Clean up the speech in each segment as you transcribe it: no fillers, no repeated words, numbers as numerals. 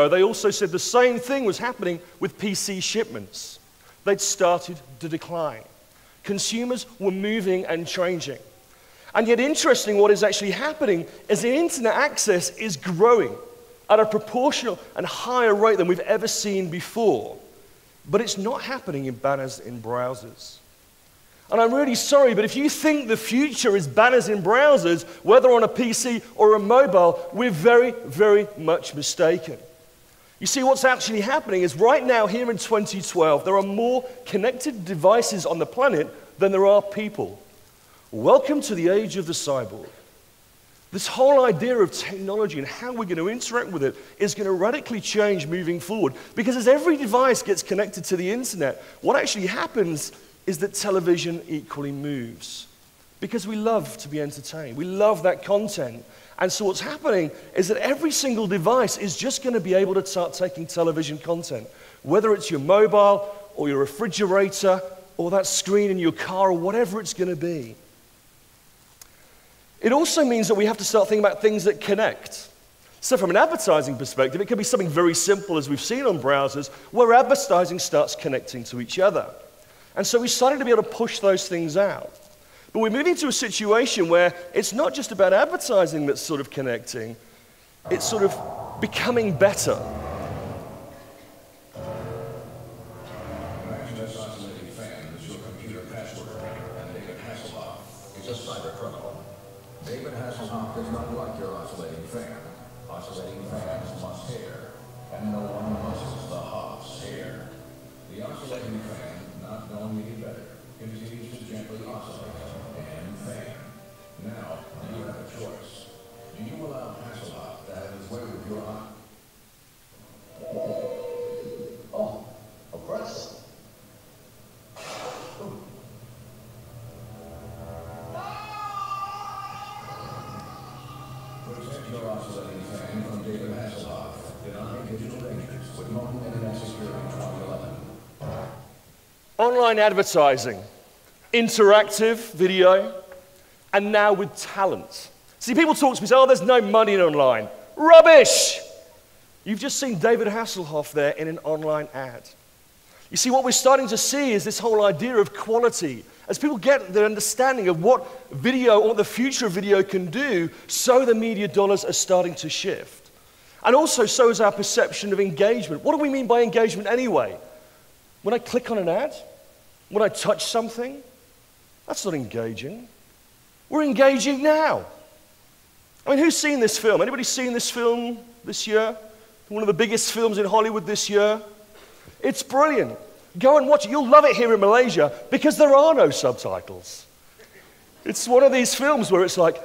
They also said the same thing was happening with PC shipments. They'd started to decline. Consumers were moving and changing. And yet, interesting, what is actually happening is the internet access is growing at a proportional and higher rate than we've ever seen before. But it's not happening in banners in browsers. And I'm really sorry, but if you think the future is banners in browsers, whether on a PC or a mobile, we're very, very much mistaken. You see, what's actually happening is right now, here in 2012, there are more connected devices on the planet than there are people. Welcome to the age of the cyborg. This whole idea of technology and how we're going to interact with it is going to radically change moving forward. Because as every device gets connected to the internet, what actually happens is that television equally moves. Because we love to be entertained. We love that content. And so what's happening is that every single device is just going to be able to start taking television content. Whether it's your mobile or your refrigerator or that screen in your car or whatever it's going to be. It also means that we have to start thinking about things that connect. So from an advertising perspective, it can be something very simple, as we've seen on browsers, where advertising starts connecting to each other. And so we started to be able to push those things out. But we're moving to a situation where it's not just about advertising that's sort of connecting, it's sort of becoming better. Imagine this oscillating fan is your computer password, and David Hasselhoff is a cyber criminal. David Hasselhoff does not like your oscillating fan. Oscillating fans must hair, and no one musses the Hoff's hair. The oscillating fan, not knowing any better, continues to gently oscillate. And fan. Now, you have a choice. Do you allow Hasselhoff to have his way with your eye? Oh, aggressive. Protect your oscillating fan from David Hasselhoff. Denying digital dangers with Modern Internet Security 2011. Online advertising, interactive video, and now with talent. See, people talk to me and say, oh, there's no money in online. Rubbish! You've just seen David Hasselhoff there in an online ad. You see, what we're starting to see is this whole idea of quality. As people get their understanding of what video or what the future of video can do, so the media dollars are starting to shift. And also, so is our perception of engagement. What do we mean by engagement anyway? When I click on an ad, when I touch something, that's not engaging. We're engaging now. I mean, who's seen this film? Anybody seen this film this year? One of the biggest films in Hollywood this year. It's brilliant. Go and watch it. You'll love it here in Malaysia because there are no subtitles. It's one of these films where it's like,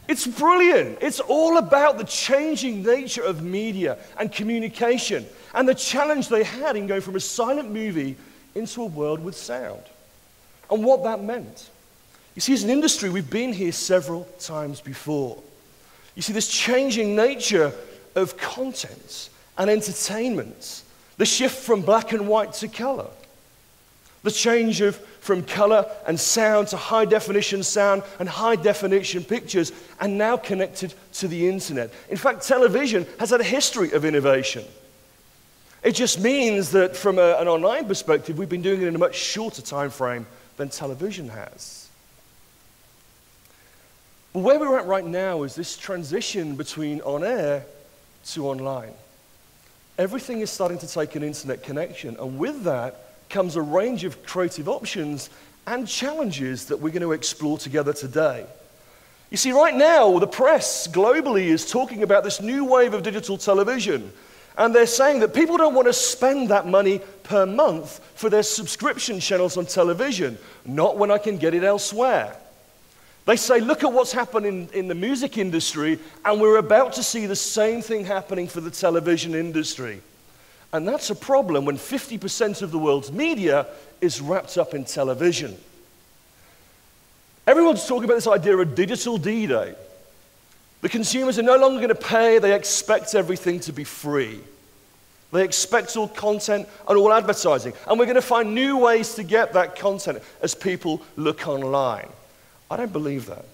it's brilliant. It's all about the changing nature of media and communication and the challenge they had in going from a silent movie into a world with sound and what that meant. You see, as an industry, we've been here several times before. You see, this changing nature of content and entertainment, the shift from black and white to color, the change from color and sound to high-definition sound and high-definition pictures, and now connected to the internet. In fact, television has had a history of innovation. It just means that from an online perspective, we've been doing it in a much shorter time frame than television has. But where we're at right now is this transition between on-air to online. Everything is starting to take an internet connection, and with that comes a range of creative options and challenges that we're going to explore together today. You see, right now, the press globally is talking about this new wave of digital television, and they're saying that people don't want to spend that money per month for their subscription channels on television, not when I can get it elsewhere. They say, look at what's happening in the music industry, and we're about to see the same thing happening for the television industry. And that's a problem when 50% of the world's media is wrapped up in television. Everyone's talking about this idea of digital D-Day. The consumers are no longer going to pay, they expect everything to be free. They expect all content and all advertising. And we're going to find new ways to get that content as people look online. I don't believe that.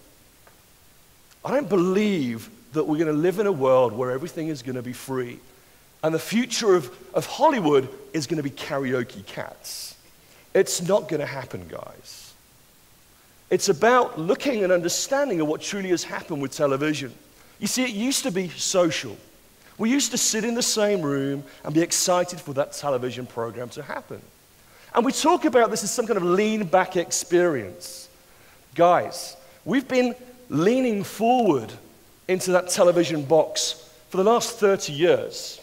I don't believe that we're going to live in a world where everything is going to be free. And the future of Hollywood is going to be karaoke cats. It's not going to happen, guys. It's about looking and understanding of what truly has happened with television. You see, it used to be social. We used to sit in the same room and be excited for that television program to happen. And we talk about this as some kind of lean-back experience. Guys, we've been leaning forward into that television box for the last 30 years.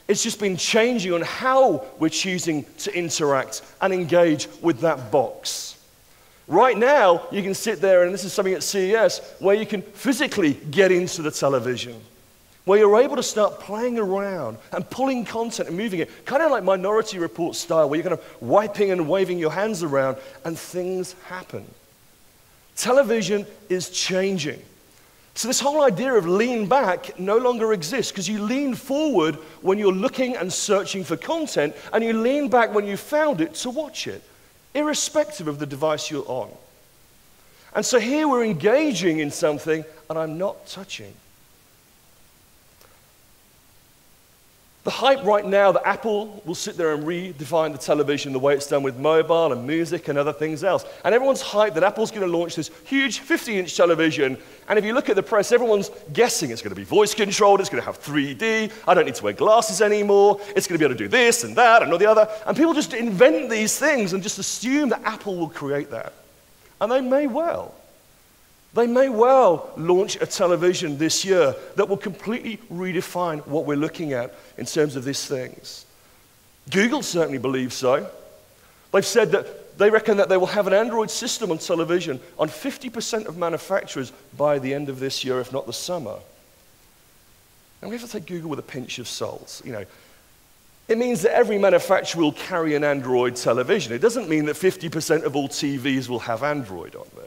It's just been changing on how we're choosing to interact and engage with that box. Right now, you can sit there, and this is something at CES, where you can physically get into the television, where you're able to start playing around and pulling content and moving it, kind of like Minority Report style, where you're kind of wiping and waving your hands around, and things happen. Television is changing. So this whole idea of lean back no longer exists, because you lean forward when you're looking and searching for content, and you lean back when you found it to watch it, irrespective of the device you're on. And so here we're engaging in something, and I'm not touching. The hype right now that Apple will sit there and redefine the television the way it's done with mobile and music and other things else. And everyone's hyped that Apple's going to launch this huge 50-inch television. And if you look at the press, everyone's guessing it's going to be voice controlled, it's going to have 3D, I don't need to wear glasses anymore, it's going to be able to do this and that and all the other. And people just invent these things and just assume that Apple will create that. And they may well. They may well launch a television this year that will completely redefine what we're looking at in terms of these things. Google certainly believes so. They've said that they reckon that they will have an Android system on television on 50% of manufacturers by the end of this year, if not the summer. And we have to take Google with a pinch of salt. You know, it means that every manufacturer will carry an Android television. It doesn't mean that 50% of all TVs will have Android on there.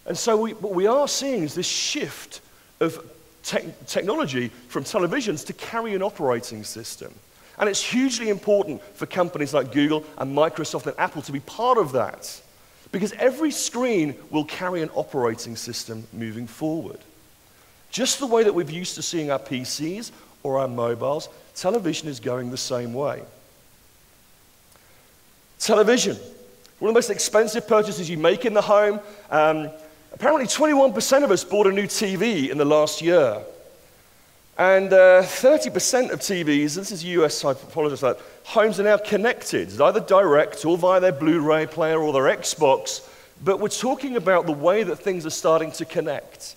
And so what we are seeing is this shift of technology from televisions to carry an operating system. And it's hugely important for companies like Google and Microsoft and Apple to be part of that, because every screen will carry an operating system moving forward. Just the way that we're used to seeing our PCs or our mobiles, television is going the same way. Television, one of the most expensive purchases you make in the home. Apparently 21% of us bought a new TV in the last year. And 30% of TVs, this is US, I apologize for that, homes are now connected, either direct or via their Blu-ray player or their Xbox. But we're talking about the way that things are starting to connect.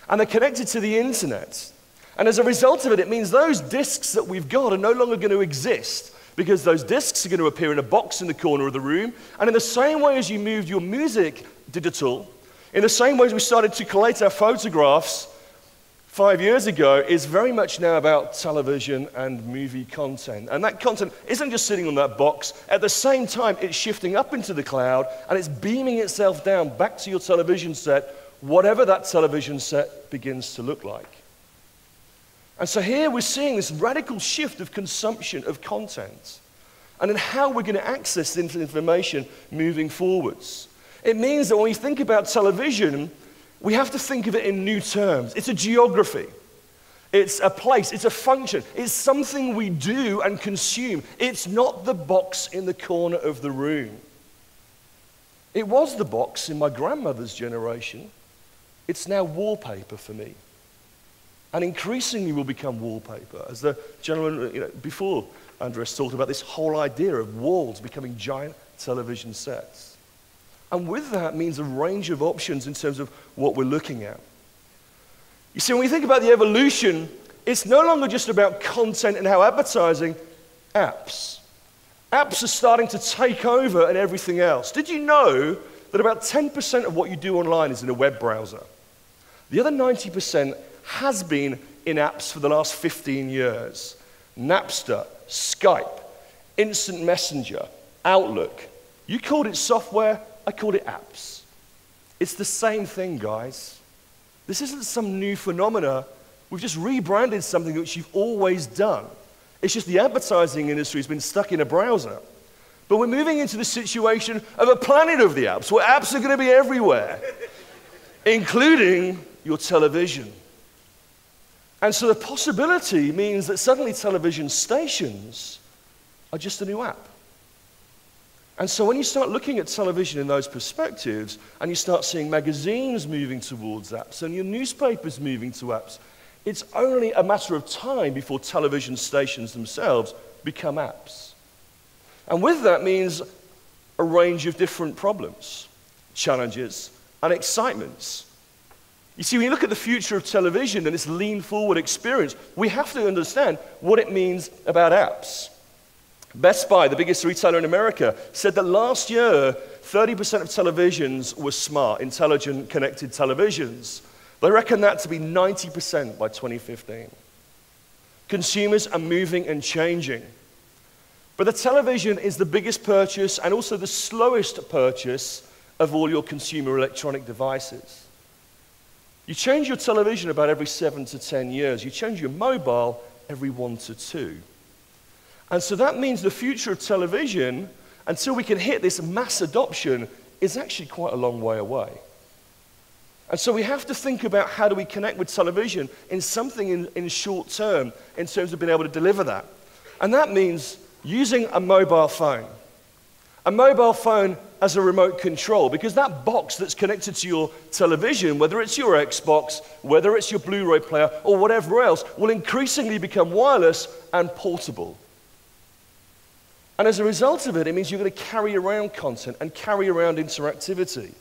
And they're connected to the internet. And as a result of it, it means those discs that we've got are no longer going to exist, because those discs are going to appear in a box in the corner of the room. And in the same way as you moved your music digital, in the same way as we started to collate our photographs 5 years ago, is very much now about television and movie content. And that content isn't just sitting on that box. At the same time, it's shifting up into the cloud, and it's beaming itself down back to your television set, whatever that television set begins to look like. And so here we're seeing this radical shift of consumption of content and in how we're going to access this information moving forwards. It means that when we think about television, we have to think of it in new terms. It's a geography. It's a place. It's a function. It's something we do and consume. It's not the box in the corner of the room. It was the box in my grandmother's generation. It's now wallpaper for me. And increasingly will become wallpaper, as the gentleman before Andres talked about this whole idea of walls becoming giant television sets. And with that means a range of options in terms of what we're looking at. You see, when we think about the evolution, it's no longer just about content and how advertising, apps. Apps are starting to take over and everything else. Did you know that about 10% of what you do online is in a web browser? The other 90% has been in apps for the last 15 years. Napster, Skype, Instant Messenger, Outlook. You called it software, I called it apps. It's the same thing, guys. This isn't some new phenomena. We've just rebranded something which you've always done. It's just the advertising industry has been stuck in a browser. But we're moving into the situation of a planet of the apps, where apps are going to be everywhere, including your television. And so the possibility means that suddenly television stations are just a new app. And so when you start looking at television in those perspectives, and you start seeing magazines moving towards apps, and your newspapers moving to apps, it's only a matter of time before television stations themselves become apps. And with that means a range of different problems, challenges, and excitements. You see, when you look at the future of television and this lean-forward experience, we have to understand what it means about apps. Best Buy, the biggest retailer in America, said that last year, 30% of televisions were smart, intelligent, connected televisions. They reckon that to be 90% by 2015. Consumers are moving and changing. But the television is the biggest purchase and also the slowest purchase of all your consumer electronic devices. You change your television about every 7 to 10 years. You change your mobile every 1 to 2. And so that means the future of television, until we can hit this mass adoption, is actually quite a long way away. And so we have to think about how do we connect with television in something in short term in terms of being able to deliver that. And that means using a mobile phone. A mobile phone as a remote control, because that box that's connected to your television, whether it's your Xbox, whether it's your Blu-ray player, or whatever else, will increasingly become wireless and portable. And as a result of it, it means you're going to carry around content and carry around interactivity.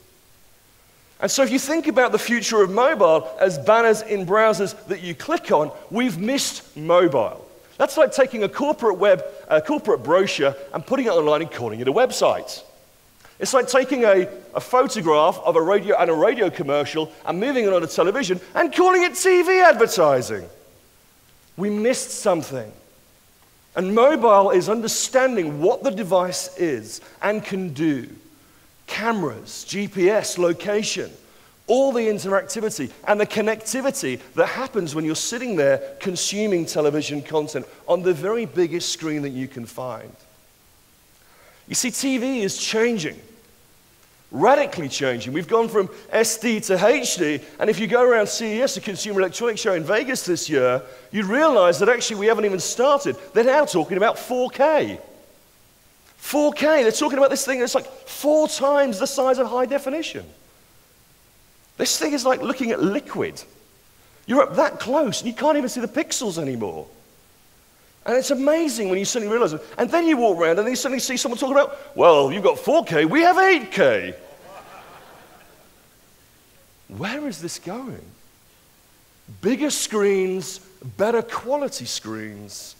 And so if you think about the future of mobile as banners in browsers that you click on, we've missed mobile. That's like taking a corporate brochure and putting it online and calling it a website. It's like taking a photograph of a radio commercial and moving it on a television and calling it TV advertising. We missed something. And mobile is understanding what the device is and can do. Cameras, GPS, location, all the interactivity and the connectivity that happens when you're sitting there consuming television content on the very biggest screen that you can find. You see, TV is changing, radically changing. We've gone from SD to HD, and if you go around CES, the Consumer Electronics Show in Vegas this year, you'd realize that actually we haven't even started. They're now talking about 4K. 4K, they're talking about this thing that's like 4 times the size of high definition. This thing is like looking at liquid. You're up that close, and you can't even see the pixels anymore. And it's amazing when you suddenly realize it. And then you walk around, and then you suddenly see someone talking about, well, you've got 4K, we have 8K. Where is this going? Bigger screens, better quality screens.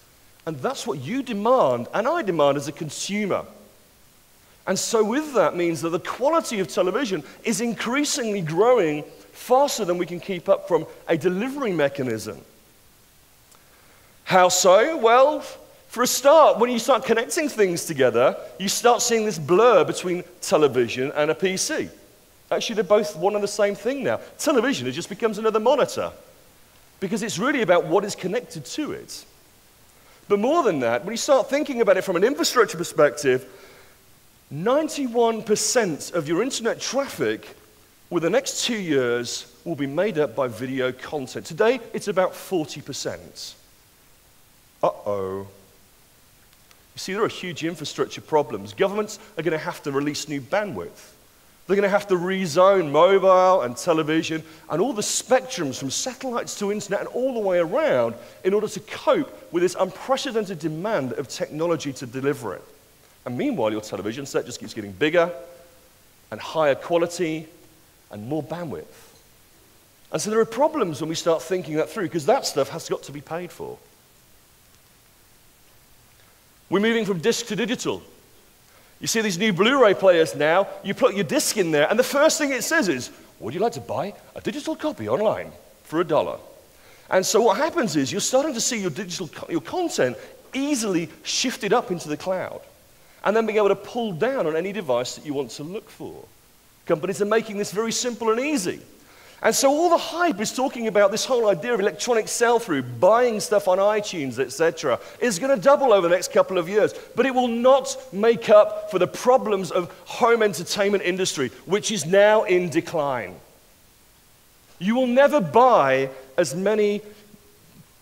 And that's what you demand, and I demand as a consumer. And so with that means that the quality of television is increasingly growing faster than we can keep up from a delivery mechanism. How so? Well, for a start, when you start connecting things together, you start seeing this blur between television and a PC. Actually, they're both one and the same thing now. Television, it just becomes another monitor because it's really about what is connected to it. But more than that, when you start thinking about it from an infrastructure perspective, 91% of your internet traffic within the next 2 years will be made up by video content. Today, it's about 40%. Uh-oh. You see, there are huge infrastructure problems. Governments are going to have to release new bandwidth. They're going to have to rezone mobile and television and all the spectrums from satellites to internet and all the way around in order to cope with this unprecedented demand of technology to deliver it. And meanwhile, your television set just keeps getting bigger and higher quality and more bandwidth. And so there are problems when we start thinking that through because that stuff has got to be paid for. We're moving from disc to digital. You see these new Blu-ray players now, you put your disc in there, and the first thing it says is, would you like to buy a digital copy online for $1? And so what happens is you're starting to see your content easily shifted up into the cloud, and then being able to pull down on any device that you want to look for. Companies are making this very simple and easy. And so all the hype is talking about this whole idea of electronic sell-through, buying stuff on iTunes, etc., is going to double over the next couple of years. But it will not make up for the problems of home entertainment industry, which is now in decline. You will never buy as many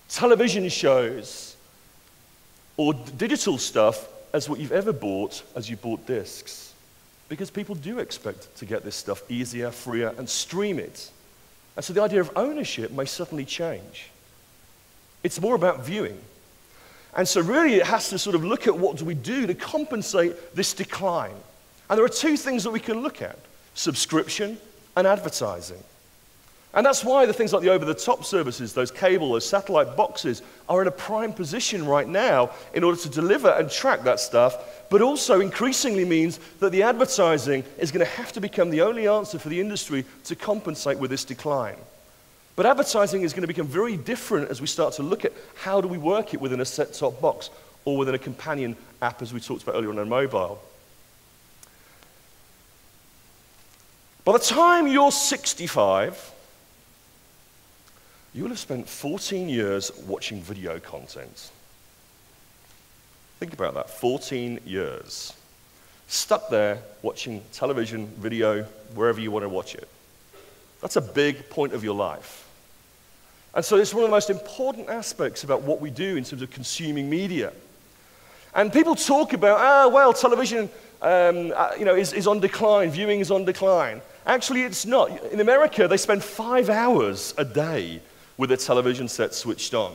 television shows or digital stuff as what you've ever bought as you bought discs. Because people do expect to get this stuff easier, freer, and stream it. And so the idea of ownership may suddenly change. It's more about viewing. And so really it has to sort of look at what do we do to compensate this decline. And there are two things that we can look at: subscription and advertising. And that's why the things like the over-the-top services, those cable, those satellite boxes, are in a prime position right now in order to deliver and track that stuff, but also increasingly means that the advertising is going to have to become the only answer for the industry to compensate with this decline. But advertising is going to become very different as we start to look at how do we work it within a set-top box or within a companion app, as we talked about earlier on mobile. By the time you're 65, you will have spent 14 years watching video content. Think about that, 14 years. Stuck there watching television, video, wherever you want to watch it. That's a big point of your life. And so it's one of the most important aspects about what we do in terms of consuming media. And people talk about, well, television is on decline, viewing is on decline. Actually, it's not. In America, they spend 5 hours a day with their television set switched on.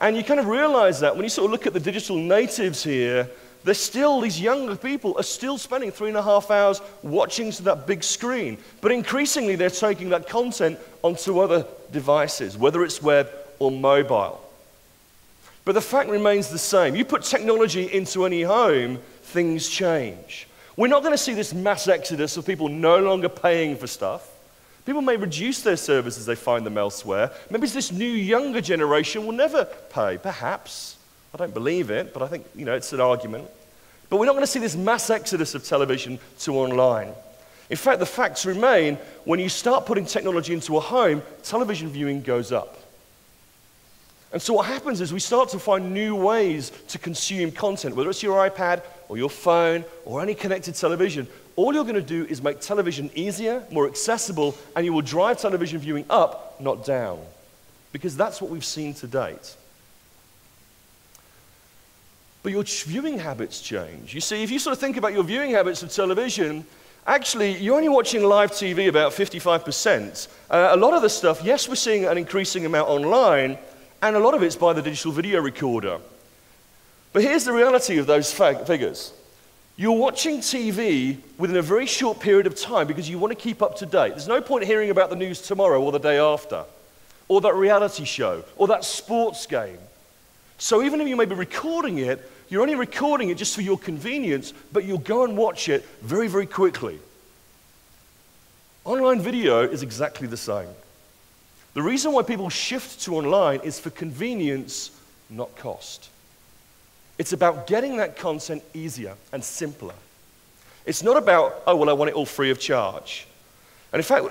And you kind of realize that when you sort of look at the digital natives here, these younger people are still spending 3.5 hours watching to that big screen. But increasingly, they're taking that content onto other devices, whether it's web or mobile. But the fact remains the same. You put technology into any home, things change. We're not going to see this mass exodus of people no longer paying for stuff. People may reduce their services as they find them elsewhere. Maybe this new younger generation will never pay, perhaps. I don't believe it, but I think, it's an argument. But we're not going to see this mass exodus of television to online. In fact, the facts remain, when you start putting technology into a home, television viewing goes up. And so what happens is we start to find new ways to consume content, whether it's your iPad or your phone or any connected television. All you're going to do is make television easier, more accessible, and you will drive television viewing up, not down. Because that's what we've seen to date. But your viewing habits change. You see, if you sort of think about your viewing habits of television, actually, you're only watching live TV about 55%. A lot of the stuff, yes, we're seeing an increasing amount online, and a lot of it's by the digital video recorder. But here's the reality of those figures. You're watching TV within a very short period of time because you want to keep up to date. There's no point hearing about the news tomorrow or the day after, or that reality show, or that sports game. So even if you may be recording it, you're only recording it just for your convenience, but you'll go and watch it very, very quickly. Online video is exactly the same. The reason why people shift to online is for convenience, not cost. It's about getting that content easier and simpler. It's not about, I want it all free of charge. And in fact,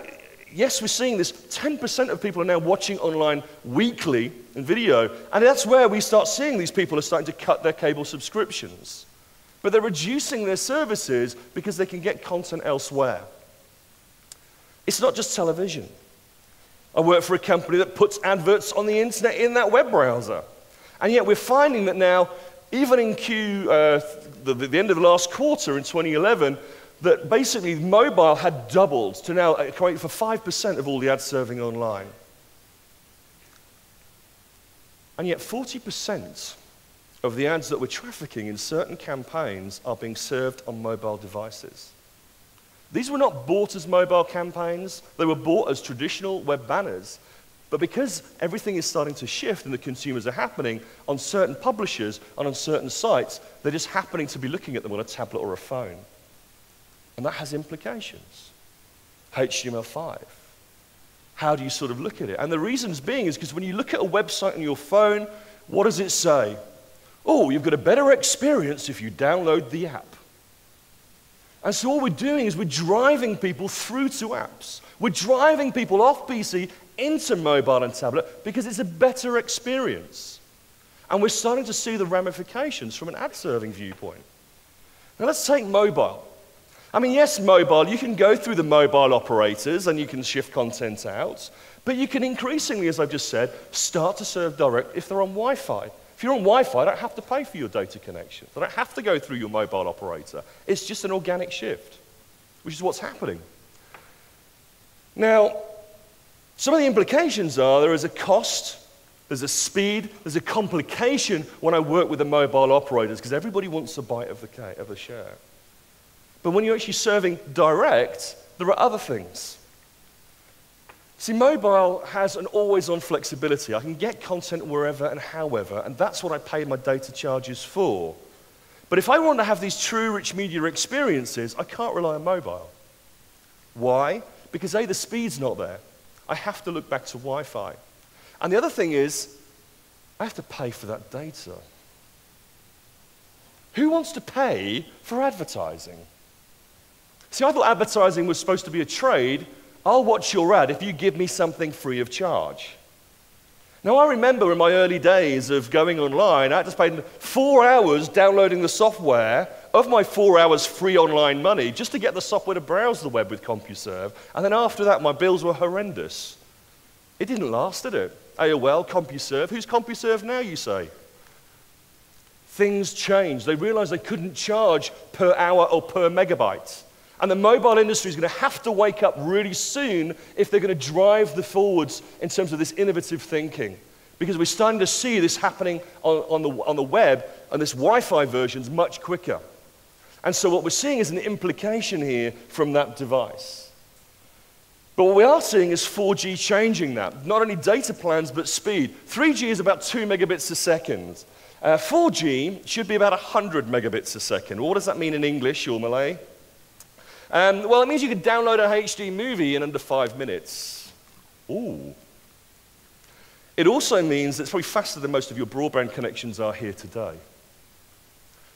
yes, we're seeing this. 10% of people are now watching online weekly in video, and that's where we start seeing these people are starting to cut their cable subscriptions. But they're reducing their services because they can get content elsewhere. It's not just television. I work for a company that puts adverts on the internet in that web browser. And yet we're finding that now, even in the end of the last quarter in 2011, that basically mobile had doubled to now account for 5% of all the ads serving online. And yet 40% of the ads that we're trafficking in certain campaigns are being served on mobile devices. These were not bought as mobile campaigns, they were bought as traditional web banners. But because everything is starting to shift and the consumers are happening on certain publishers and on certain sites, they're just happening to be looking at them on a tablet or a phone. And that has implications. HTML5. How do you sort of look at it? And the reasons being is because when you look at a website on your phone, what does it say? Oh, you've got a better experience if you download the app. And so what we're doing is we're driving people through to apps. We're driving people off PC into mobile and tablet because it's a better experience. And we're starting to see the ramifications from an ad-serving viewpoint. Now let's take mobile. I mean, yes, mobile, you can go through the mobile operators and you can shift content out, but you can increasingly, as I've just said, start to serve direct if they're on Wi-Fi. If you're on Wi-Fi, I don't have to pay for your data connection. I don't have to go through your mobile operator. It's just an organic shift, which is what's happening. Now, some of the implications are there is a cost, there's a speed, there's a complication when I work with the mobile operators, because everybody wants a bite of the share. But when you're actually serving direct, there are other things. See, mobile has an always-on flexibility. I can get content wherever and however, and that's what I pay my data charges for. But if I want to have these true rich media experiences, I can't rely on mobile. Why? Because A, the speed's not there. I have to look back to Wi-Fi. And the other thing is, I have to pay for that data. Who wants to pay for advertising? See, I thought advertising was supposed to be a trade. I'll watch your ad if you give me something free of charge. Now, I remember in my early days of going online, I had to spend 4 hours downloading the software of my 4 hours free online money just to get the software to browse the web with CompuServe. And then after that, my bills were horrendous. It didn't last, did it? AOL, CompuServe. Who's CompuServe now, you say? Things changed. They realized they couldn't charge per hour or per megabyte. And the mobile industry is going to have to wake up really soon if they're going to drive the forwards in terms of this innovative thinking. Because we're starting to see this happening on the web, and this Wi-Fi version's much quicker. And so what we're seeing is an implication here from that device. But what we are seeing is 4G changing that. Not only data plans, but speed. 3G is about 2 megabits a second. 4G should be about 100 megabits a second. What does that mean in English or Malay? Well, it means you can download a HD movie in under 5 minutes. Ooh. It also means that it's probably faster than most of your broadband connections are here today.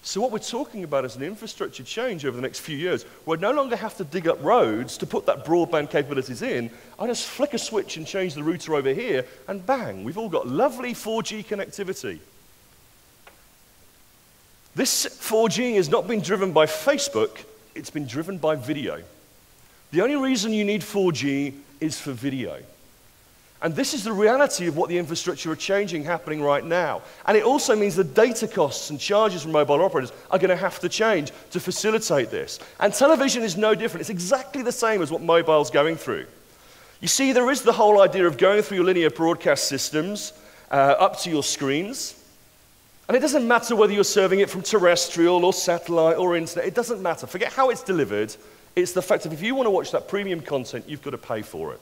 So what we're talking about is an infrastructure change over the next few years, where I no longer have to dig up roads to put that broadband capabilities in. I just flick a switch and change the router over here, and bang, we've all got lovely 4G connectivity. This 4G has not been driven by Facebook. It's been driven by video. The only reason you need 4G is for video. And this is the reality of what the infrastructure are changing happening right now. And it also means the data costs and charges from mobile operators are going to have to change to facilitate this. And television is no different. It's exactly the same as what mobile's going through. You see, there is the whole idea of going through your linear broadcast systems up to your screens. And it doesn't matter whether you're serving it from terrestrial or satellite or internet. It doesn't matter. Forget how it's delivered. It's the fact that if you want to watch that premium content, you've got to pay for it.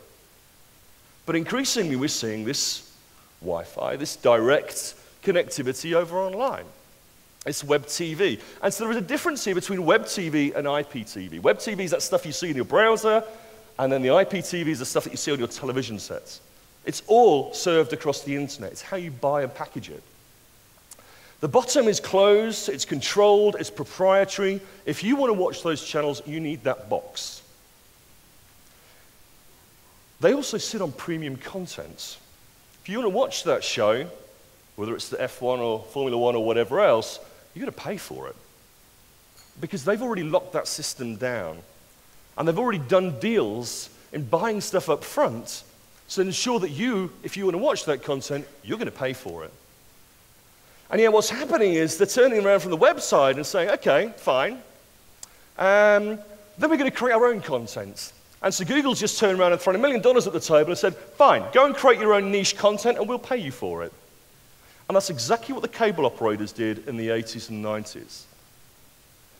But increasingly, we're seeing this Wi-Fi, this direct connectivity over online. It's web TV. And so there is a difference here between web TV and IPTV. Web TV is that stuff you see in your browser, and then the IPTV is the stuff that you see on your television sets. It's all served across the internet. It's how you buy and package it. The bottom is closed, it's controlled, it's proprietary. If you want to watch those channels, you need that box. They also sit on premium content. If you want to watch that show, whether it's the F1 or Formula 1 or whatever else, you've got to pay for it. Because they've already locked that system down. And they've already done deals in buying stuff up front to ensure that you, if you want to watch that content, you're going to pay for it. And yet what's happening is they're turning around from the website and saying, okay, fine. Then we're going to create our own content. And so Google's just turned around and thrown $1 million at the table and said, fine, go and create your own niche content and we'll pay you for it. And that's exactly what the cable operators did in the 80s and 90s.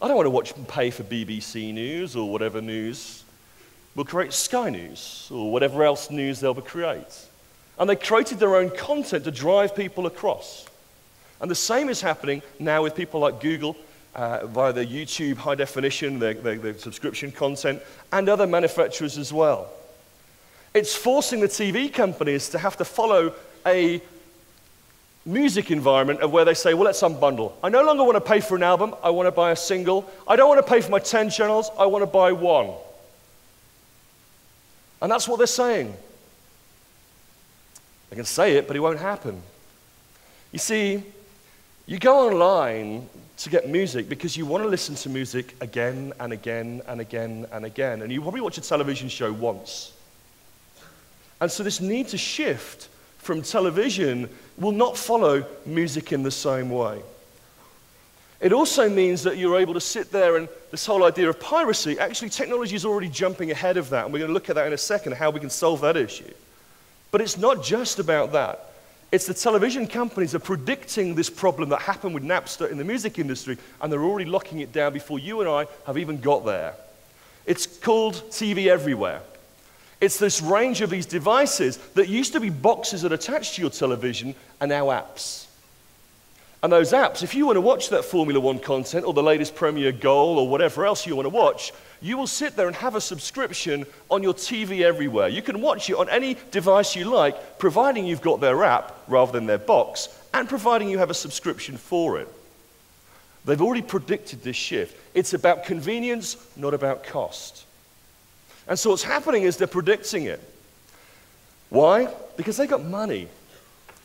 I don't want to watch and pay for BBC News or whatever news. We'll create Sky News or whatever else news they'll create. And they created their own content to drive people across. And the same is happening now with people like Google via their YouTube high definition, their subscription content, and other manufacturers as well. It's forcing the TV companies to have to follow a music environment of where they say, well, let's unbundle. I no longer want to pay for an album, I want to buy a single. I don't want to pay for my 10 channels, I want to buy one. And that's what they're saying. They can say it, but it won't happen. You see, You go online to get music because you want to listen to music again and again and again and again. And you probably watch a television show once. And so this need to shift from television will not follow music in the same way. It also means that you're able to sit there, and this whole idea of piracy, actually technology is already jumping ahead of that, and we're going to look at that in a second, how we can solve that issue. But it's not just about that. It's the television companies are predicting this problem that happened with Napster in the music industry, and they're already locking it down before you and I have even got there. It's called TV Everywhere. It's this range of these devices that used to be boxes that attached to your television are now apps. And those apps, if you want to watch that Formula One content or the latest Premier Goal or whatever else you want to watch, you will sit there and have a subscription on your TV Everywhere. You can watch it on any device you like, providing you've got their app rather than their box, and providing you have a subscription for it. They've already predicted this shift. It's about convenience, not about cost. And so what's happening is they're predicting it. Why? Because they got money.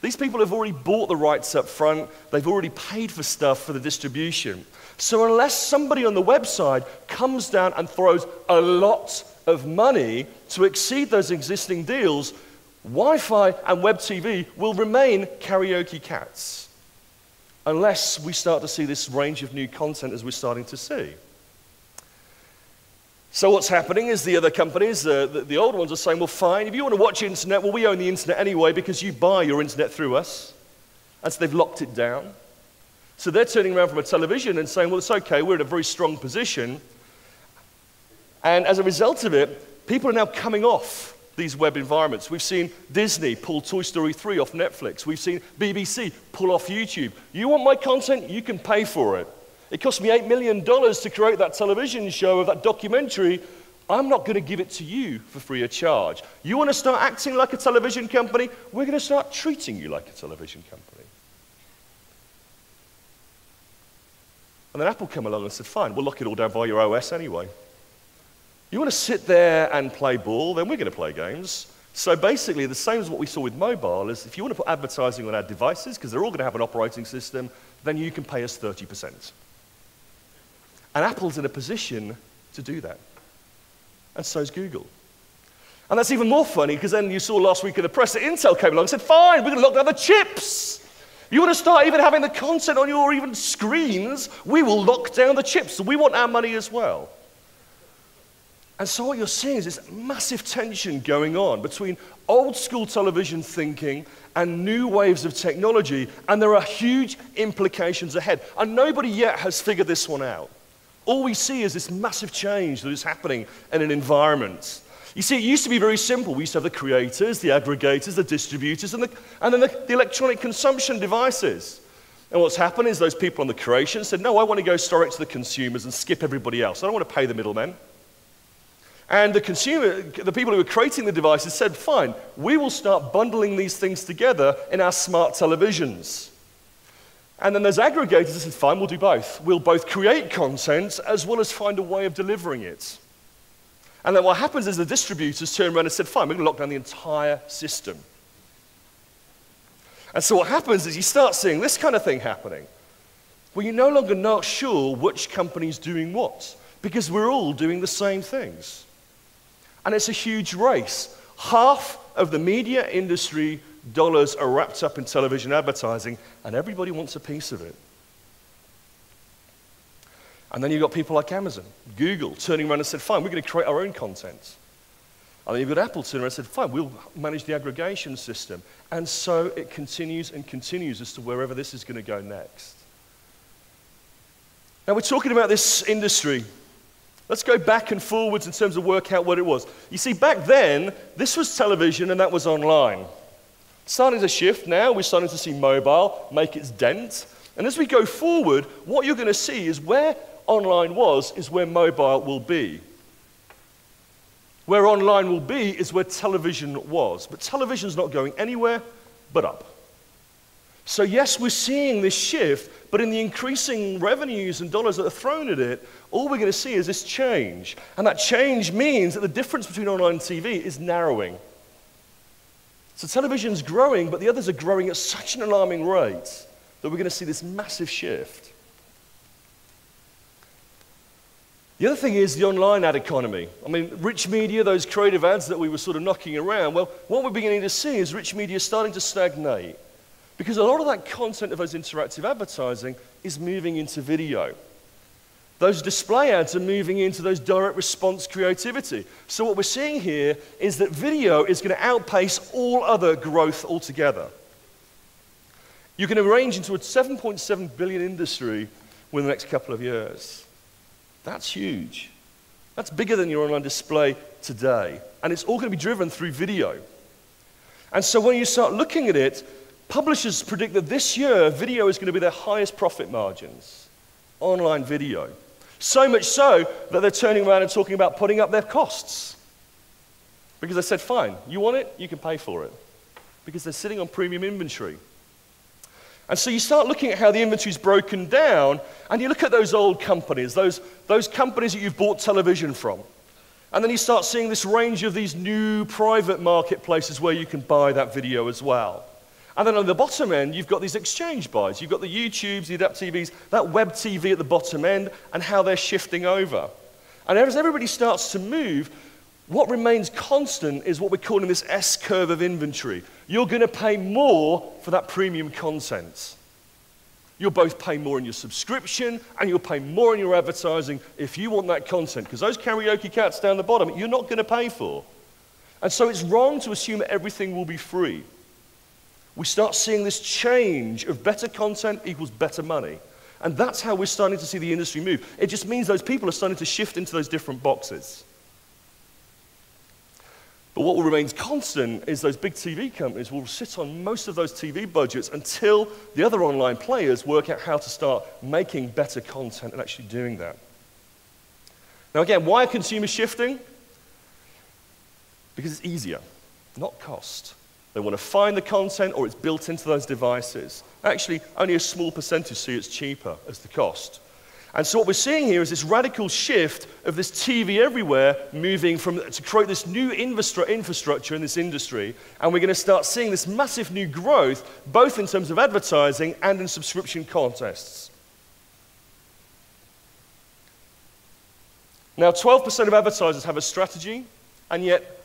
These people have already bought the rights up front. They've already paid for stuff for the distribution. So unless somebody on the website comes down and throws a lot of money to exceed those existing deals, Wi-Fi and web TV will remain karaoke cats. Unless we start to see this range of new content as we're starting to see. So what's happening is the other companies, the old ones, are saying, well, fine, if you want to watch internet, well, we own the internet anyway because you buy your internet through us. And so they've locked it down. So they're turning around from a television and saying, well, it's okay, we're in a very strong position. And as a result of it, people are now coming off these web environments. We've seen Disney pull Toy Story 3 off Netflix. We've seen BBC pull off YouTube. You want my content? You can pay for it. It cost me $8 million to create that television show of that documentary. I'm not going to give it to you for free of charge. You want to start acting like a television company? We're going to start treating you like a television company. And then Apple came along and said, fine, we'll lock it all down by your OS anyway. You want to sit there and play ball, then we're going to play games. So basically, the same as what we saw with mobile is if you want to put advertising on our devices, because they're all going to have an operating system, then you can pay us 30%. And Apple's in a position to do that. And so is Google. And that's even more funny, because then you saw last week in the press that Intel came along and said, fine, we're going to lock down the chips. You want to start even having the content on your even screens, we will lock down the chips. So we want our money as well. And so what you're seeing is this massive tension going on between old school television thinking and new waves of technology, and there are huge implications ahead. And nobody yet has figured this one out. All we see is this massive change that is happening in an environment. You see, it used to be very simple. We used to have the creators, the aggregators, the distributors, and then the electronic consumption devices. And what's happened is those people on the creation said, no, I want to go straight to the consumers and skip everybody else. I don't want to pay the middlemen. And the people who were creating the devices said, fine, we will start bundling these things together in our smart televisions. And then those aggregators said, fine, we'll do both. We'll both create content as well as find a way of delivering it. And then what happens is the distributors turn around and said, fine, we're going to lock down the entire system. And so what happens is you start seeing this kind of thing happening, where you're no longer not sure which company's doing what, because we're all doing the same things. And it's a huge race. Half of the media industry dollars are wrapped up in television advertising, and everybody wants a piece of it. And then you've got people like Amazon, Google, turning around and said, fine, we're going to create our own content. And then you've got Apple turning around and said, fine, we'll manage the aggregation system. And so it continues and continues as to wherever this is going to go next. Now we're talking about this industry. Let's go back and forwards in terms of work out what it was. You see, back then, this was television and that was online. Starting to shift now, we're starting to see mobile make its dent. And as we go forward, what you're going to see is where online was is where mobile will be. Where online will be is where television was. But television's not going anywhere but up. So yes, we're seeing this shift, but in the increasing revenues and dollars that are thrown at it, all we're going to see is this change. And that change means that the difference between online and TV is narrowing. So television's growing, but the others are growing at such an alarming rate that we're going to see this massive shift. The other thing is the online ad economy. I mean, rich media, those creative ads that we were sort of knocking around, well, what we're beginning to see is rich media starting to stagnate because a lot of that content of those interactive advertising is moving into video. Those display ads are moving into those direct response creativity. So what we're seeing here is that video is going to outpace all other growth altogether. You can arrange into a 7.7 billion industry within the next couple of years. That's huge. That's bigger than your online display today. And it's all going to be driven through video. And so when you start looking at it, publishers predict that this year, video is going to be their highest profit margins. Online video. So much so that they're turning around and talking about putting up their costs. Because they said, fine, you want it, you can pay for it. Because they're sitting on premium inventory. And so you start looking at how the inventory's broken down, and you look at those old companies, those companies that you've bought television from. And then you start seeing this range of these new private marketplaces where you can buy that video as well. And then on the bottom end, you've got these exchange buys. You've got the YouTubes, the Adapt TVs, that web TV at the bottom end, and how they're shifting over. And as everybody starts to move, what remains constant is what we're calling this S-curve of inventory. You're going to pay more for that premium content. You'll both pay more in your subscription and you'll pay more in your advertising if you want that content. Because those karaoke cats down the bottom, you're not going to pay for. And so it's wrong to assume that everything will be free. We start seeing this change of better content equals better money. And that's how we're starting to see the industry move. It just means those people are starting to shift into those different boxes. But what will remain constant is those big TV companies will sit on most of those TV budgets until the other online players work out how to start making better content and actually doing that. Now again, why are consumers shifting? Because it's easier, not cost. They want to find the content or it's built into those devices. Actually, only a small percentage see it's cheaper as the cost. And so what we're seeing here is this radical shift of this TV everywhere moving to create this new infrastructure in this industry. And we're going to start seeing this massive new growth, both in terms of advertising and in subscription contests. Now, 12% of advertisers have a strategy, and yet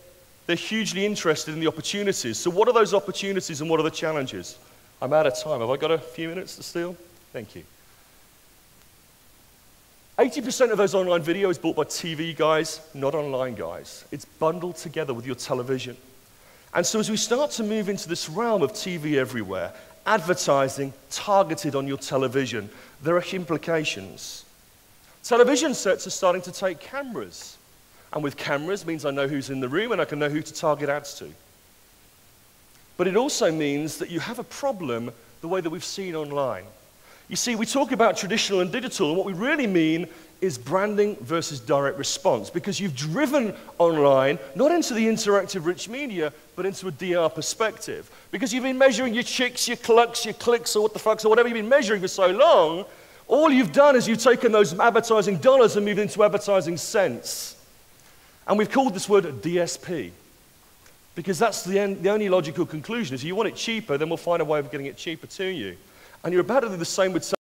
they're hugely interested in the opportunities. So what are those opportunities and what are the challenges? I'm out of time. Have I got a few minutes to steal? Thank you. 80% of those online video is bought by TV guys, not online guys. It's bundled together with your television. And so as we start to move into this realm of TV everywhere, advertising targeted on your television, there are implications. Television sets are starting to take cameras. And with cameras means I know who's in the room and I can know who to target ads to. But it also means that you have a problem the way that we've seen online. You see, we talk about traditional and digital, and what we really mean is branding versus direct response, because you've driven online, not into the interactive rich media, but into a DR perspective. Because you've been measuring your chicks, your clucks, your clicks, or what the fucks, or whatever you've been measuring for so long, all you've done is you've taken those advertising dollars and moved into advertising cents. And we've called this word DSP, because that's the only logical conclusion is you want it cheaper, then we'll find a way of getting it cheaper to you. And you're about to do the same with